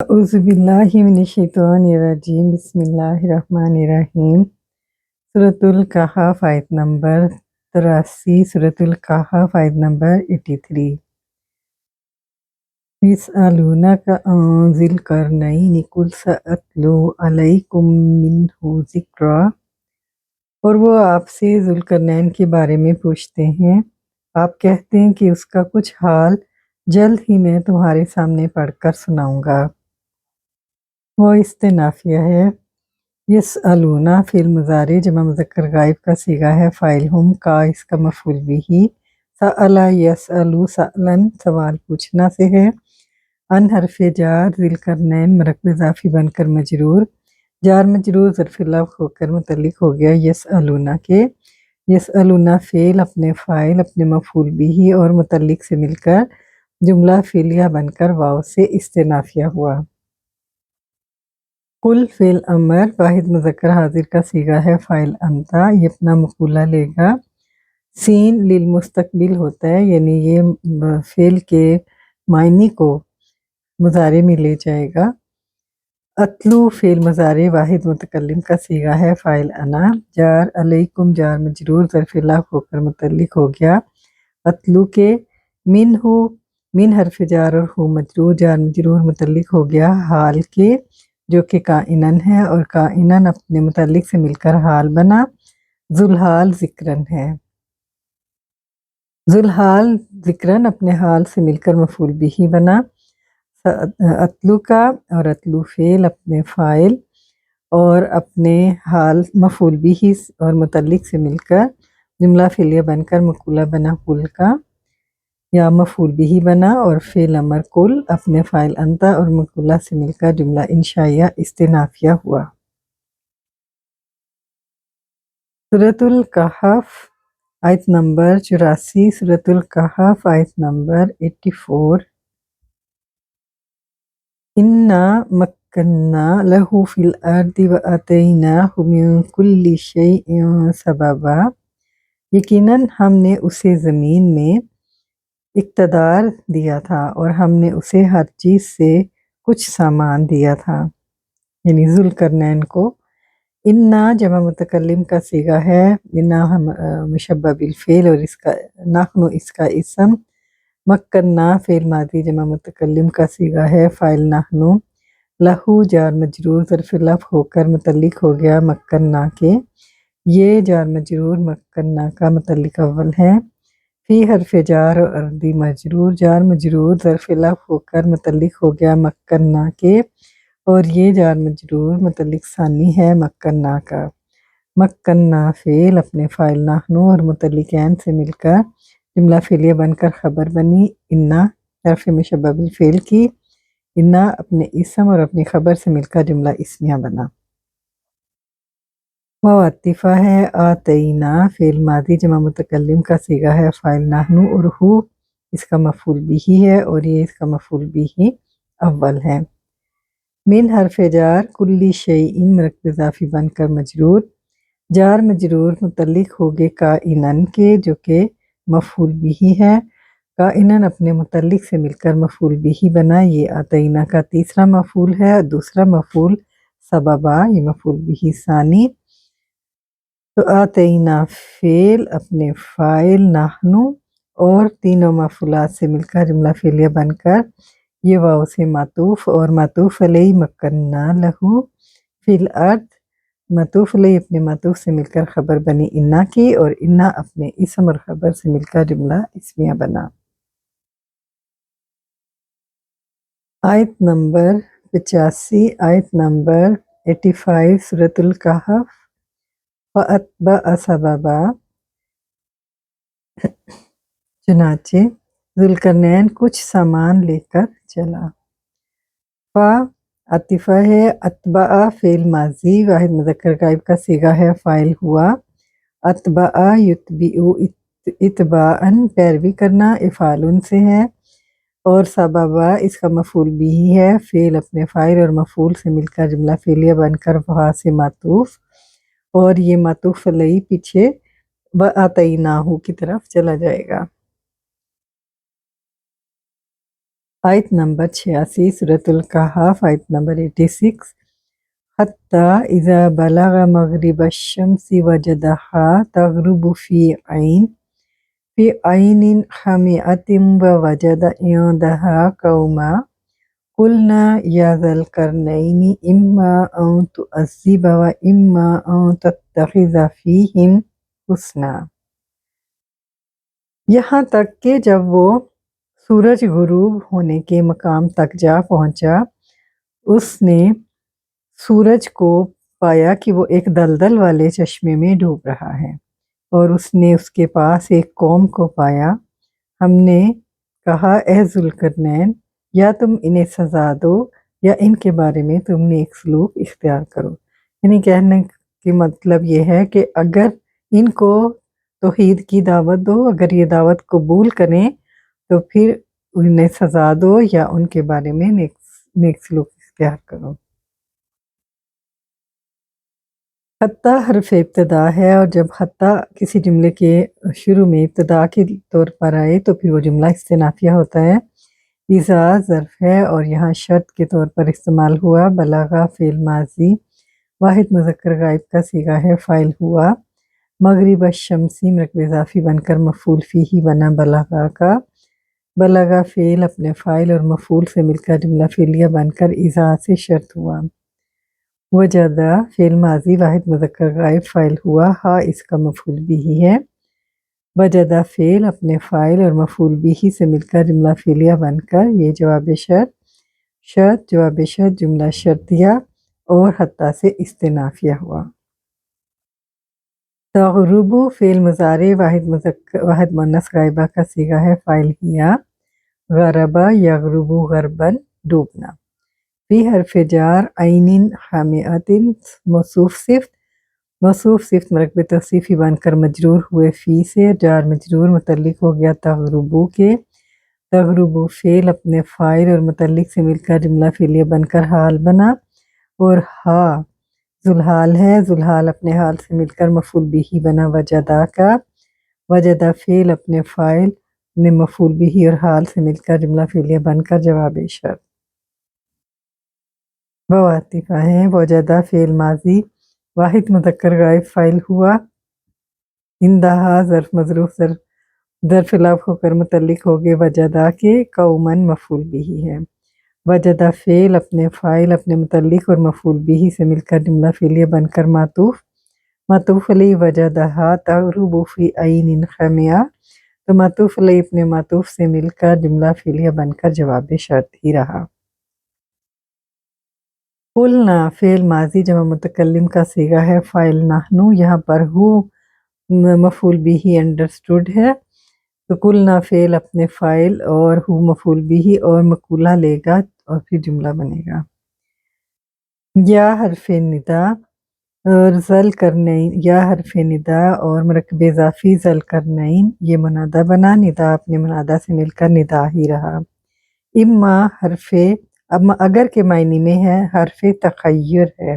اعوذ باللہ من الشیطان الرجیم بسم اللہ الرحمن الرحیم سورۃ الکہف آیت نمبر 83 سورۃ الکہف آیت نمبر 83 یسألونک عن ذی القرنین قل سأتلو علیکم منہ ذکرا، اور وہ آپ سے ذوالقرنین کے بارے میں پوچھتے ہیں، آپ کہتے ہیں کہ اس کا کچھ حال جلد ہی میں تمہارے سامنے پڑھ کر سناؤں گا۔ وہ استنافیہ ہے۔ یسألونا فعل مضارع جمع مذکر غائب کا صیغہ ہے، فاعل ہم، کا اس کا مفعول بھی، سأل یسألو سألن سوال پوچھنا سے ہے، ان حرف جار ذی القرنین مرکب اضافی بن کر مجرور، جار مجرور ظرف لفظ ہو کر متعلق ہو گیا یسألونا کے۔ یسألونا فعل اپنے فاعل اپنے مفعول بھی اور متعلق سے مل کر جملہ فعلیہ بن کر واو سے استنافیہ ہوا۔ قل فعل امر واحد مذکر حاضر کا صیغہ ہے، فاعل انتا، یہ اپنا مقولہ لے گا، سین للمستقبل ہوتا ہے، یعنی یہ فعل کے معنی کو مضارع میں لے جائے گا۔ اتلو فعل مضارع واحد متکلم کا صیغہ ہے، فاعل انا، جار علیکم جار مجرور ظرف لفظ ہو کر متعلق ہو گیا اتلو کے، من حرف جار اور ہو مجرور جار مجرور متعلق ہو گیا حال کے، جو کہ کائنن ہے اور کائنن اپنے متعلق سے مل کر حال بنا، ذوالحال ذکرن ہے۔ ذوالحال ذکرن اپنے حال سے مل کر مفعول بھی بنا، اتلو کا، اور اتلو فعل اپنے فاعل اور اپنے حال مفعول بھی اور متعلق سے مل کر جملہ فعلیہ بن کر مقولہ بنا قل کا، یا مفعول بھی بنا، اور فعل امر قل اپنے فاعل انتا اور مقولہ سے مل کر جملہ انشائیہ استنافیہ ہوا۔ سورۃ الکہف آیت نمبر 84 سورۃ الکہف آیت نمبر 84 انا مکننا لہ فی الارض وآتیناہ من کل شیء سببا، یقیناً ہم نے اسے زمین میں اقتدار دیا تھا اور ہم نے اسے ہر چیز سے کچھ سامان دیا تھا، یعنی ذوالقرنین کو۔ انا جمع متکلم کا صیغہ ہے، انا مشبہ بالفعل اور نحن اس کا اسم، مکننا فعل ماضی جمع متکلم کا صیغہ ہے، فاعل نحن، لہو جار مجرور ظرف لفظ ہو کر متعلق ہو گیا مکننا کے، یہ جار مجرور مکننا کا متعلق اول ہے، فی حرف جار اور اردی مجرور جار مجرور ظرف لفظ ہو کر متعلق ہو گیا مکننا کے، اور یہ جار مجرور متعلق ثانی ہے مکننا کا۔ مکننا فعل اپنے فاعل نحن اور متعلقین سے مل کر جملہ فعلیہ بن کر خبر بنی انا حرف مشبہ بالفعل کی، انا اپنے اسم اور اپنی خبر سے مل کر جملہ اسمیہ بنا۔ واو عاطفہ ہے، آتینا فعل ماضی جمع متکلم کا صیغہ ہے، فاعل نحن اور ہو اس کا مفعول بھی ہے اور یہ اس کا مفعول بھی اول ہے۔ من حرف جار کل شیء مرکب اضافی بن کر مجرور، جار مجرور متعلق ہوگے کائنن کے، جو کہ مفعول بھی ہے، کائنن اپنے متعلق سے مل کر مفعول بھی بنا، یہ آتینا کا تیسرا مفعول ہے، دوسرا مفعول سببا، یہ مفعول بھی ثانی، تو آتینا فعل اپنے فاعل نحن اور تینوں مفعولات سے مل کر جملہ فعلیہ بن کر یہ واو سے معطوف اور معطوف علیہ مکننا لہو فی الارض، معطوف علیہ اپنے معطوف سے مل کر خبر بنی انا کی، اور انا اپنے اسم اور خبر سے مل کر جملہ اسمیہ بنا۔ آیت نمبر 85 آیت نمبر 85 سورۃ الکہف فَأَتْبَعَ سَبَبًا، چنانچہ ذوالقرنین کچھ سامان لے کر چلا۔ عاطفہ ہے، اتبع فعل ماضی واحد مذکر غائب کا صیغہ ہے، فاعل ہوا، اتبع یتبع اتباعا پیروی کرنا، افعال سے ہے، اور سببا اس کا مفعول بھی ہے، فعل اپنے فاعل اور مفعول سے مل کر جملہ فعلیہ بن کر وہاں سے معطوف، اور یہ معطوف علیہ پیچھے وَآتَيْنَاهُ کی طرف چلا جائے گا۔ آیت نمبر 86 سورۃ الکہف، آیت نمبر 86۔ حتیٰ اذا بلغ مغرب الشمس وجدها تغرب فی عین حمیۃ ووجد عندها قوما قلنا یا ذا القرنین اما ان تعذب و اما ان تتخذ فیہم حسنا۔ یہاں تک کہ جب وہ سورج غروب ہونے کے مقام تک جا پہنچا، اس نے سورج کو پایا کہ وہ ایک دلدل والے چشمے میں ڈوب رہا ہے، اور اس نے اس کے پاس ایک قوم کو پایا۔ ہم نے کہا اے ذوالقرنین، یا تم انہیں سزا دو یا ان کے بارے میں تم نے ایک سلوک اختیار کرو۔ یعنی کہنے کی مطلب یہ ہے کہ اگر ان کو توحید کی دعوت دو، اگر یہ دعوت قبول کریں تو پھر انہیں سزا دو یا ان کے بارے میں نیک سلوک اختیار کرو۔ حتیٰ حرف ابتدا ہے، اور جب حتیٰ کسی جملے کے شروع میں ابتدا کے طور پر آئے تو پھر وہ جملہ استنافیہ ہوتا ہے۔ اذا ظرف ہے اور یہاں شرط کے طور پر استعمال ہوا۔ بلغہ فعل ماضی واحد مذکر غائب کا صیغہ ہے، فاعل ہوا۔ مغرب الشمسی مرکب اضافی بن کر مفعول فیہ بنا بلغہ کا۔ بلغہ فعل اپنے فاعل اور مفعول سے مل کر جملہ فعلیہ بن کر اذا سے شرط ہوا۔ وجدہ فعل ماضی واحد مذکر غائب فاعل ہوا، ہا اس کا مفعول بھی ہے۔ وجدہ فعل اپنے فاعل اور مفعول بھی سے مل کر جملہ فعلیہ بن کر یہ جواب شرط جواب شرط جملہ شرطیہ اور حتیٰ سے استنافیہ ہوا۔ تغرب فعل مضارع واحد مؤنث غائبہ کا صیغہ ہے، فاعل ہیا۔ غربہ یغرب غرباً ڈوبنا۔ فی حرف جار عین حامئۃ موصوف صفت مرکب توصیفی بن کر مجرور ہوئے فی سے، جار مجرور متعلق ہو گیا تغربو کے۔ تغربو فعل اپنے فاعل اور متعلق سے مل کر جملہ فعلیہ بن کر حال بنا، اور ہا ذوالحال ہے، ذوالحال اپنے حال سے مل کر مفعول بھی بنا وجدہ کا۔ وجدہ فعل اپنے فاعل میں مفعول بھی اور حال سے مل کر جملہ فعلیہ بن کر جواب شرط۔ عاطفہ ہیں۔ وجدہ فعل ماضی واحد مذکر غائب فاعل ہوا۔ عندہا ظرف مظروف ظرف لفظ ہو کر متعلق ہو گئے وجدہ کے، قوماً مفعول بھی ہے۔ وجدہ فعل اپنے فاعل اپنے متعلق اور مفعول بھی سے مل کر جملہ فعلیہ بن کر معطوف علیہ وجدہا تغرب فی عین حمیہ، تو معطوف علیہ اپنے معطوف سے مل کر جملہ فعلیہ بن کر جواب شرط ہی رہا۔ قلنا فعل ماضی جمع متکلم کا صیغہ ہے، فاعل نحن، یہاں پر ہو مفعول بھی انڈرسٹوڈ ہے، تو قلنا فعل اپنے فاعل اور ہو مفعول بھی اور مقولہ لے گا اور پھر جملہ بنے گا۔ یا حرف ندا اور ذل کرنین، یا حرف ندا اور مرکب اضافی ذل کرنین یہ منادہ بنا، ندا اپنے منادہ سے مل کر ندا ہی رہا۔ اما حرف اگر کے معنی میں ہے، حرف تخیر ہے۔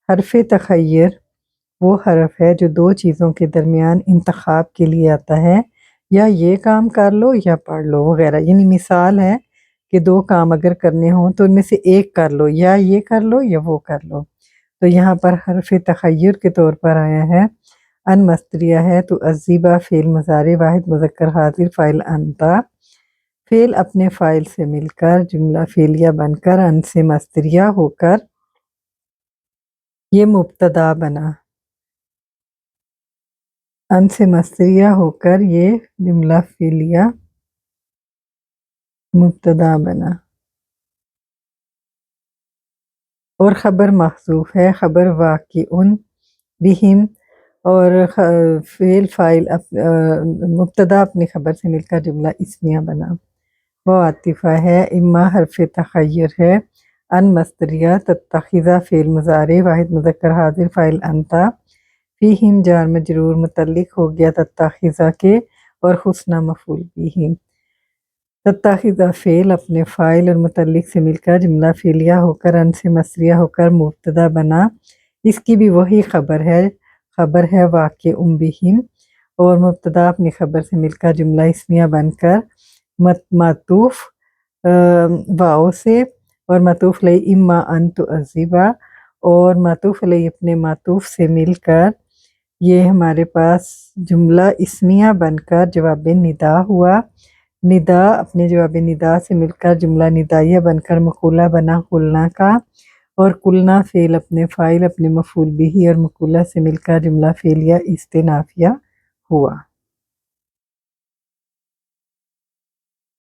حرف تخیر وہ حرف ہے جو دو چیزوں کے درمیان انتخاب کے لیے آتا ہے، یا یہ کام کر لو یا پڑھ لو وغیرہ، یعنی مثال ہے کہ دو کام اگر کرنے ہوں تو ان میں سے ایک کر لو، یا یہ کر لو یا وہ کر لو۔ تو یہاں پر حرف تخیر کے طور پر آیا ہے۔ ان مصدریہ ہے، تو عذیبہ فعل مضارع واحد مذکر حاضر فاعل انتا، فعل اپنے فاعل سے مل کر جملہ فعلیہ بن کر ان سے مصدریہ ہو کر یہ مبتدا بنا، ان سے مصدریہ ہو کر یہ جملہ فعلیہ مبتدا بنا، اور خبر محذوف ہے، خبر واقع بہم، اور فعل فاعل مبتدا اپنی خبر سے مل کر جملہ اسمیہ بنا۔ وہ عاطفہ ہے، اما حرف تخیر ہے، ان مصدریہ، تتخذ فعل مضارع واحد مذکر حاضر فاعل انتا، فیہم جار مجرور متعلق ہو گیا تتخذ کے اور حسنہ مفعول بھی۔ تتخذ فعل اپنے فاعل اور متعلق سے مل کر جملہ فعلیہ ہو کر ان سے مصدریہ ہو کر مبتدا بنا، اس کی بھی وہی خبر ہے واقع بہم، اور مبتدا اپنی خبر سے مل کر جملہ اسمیہ بن کر معطوف واؤ سے، اور معطوف علیہ اما ان تعذبا، اور معطوف علیہ اپنے معطوف سے مل کر یہ ہمارے پاس جملہ اسمیہ بن کر جواب ندا ہوا۔ ندا اپنے جواب ندا سے مل کر جملہ ندائیہ بن کر مقولہ بنا قلنا کا، اور قلنا فعل اپنے فاعل اپنے مفعول بھی اور مقولہ سے مل کر جملہ فعلیہ استنافیہ ہوا۔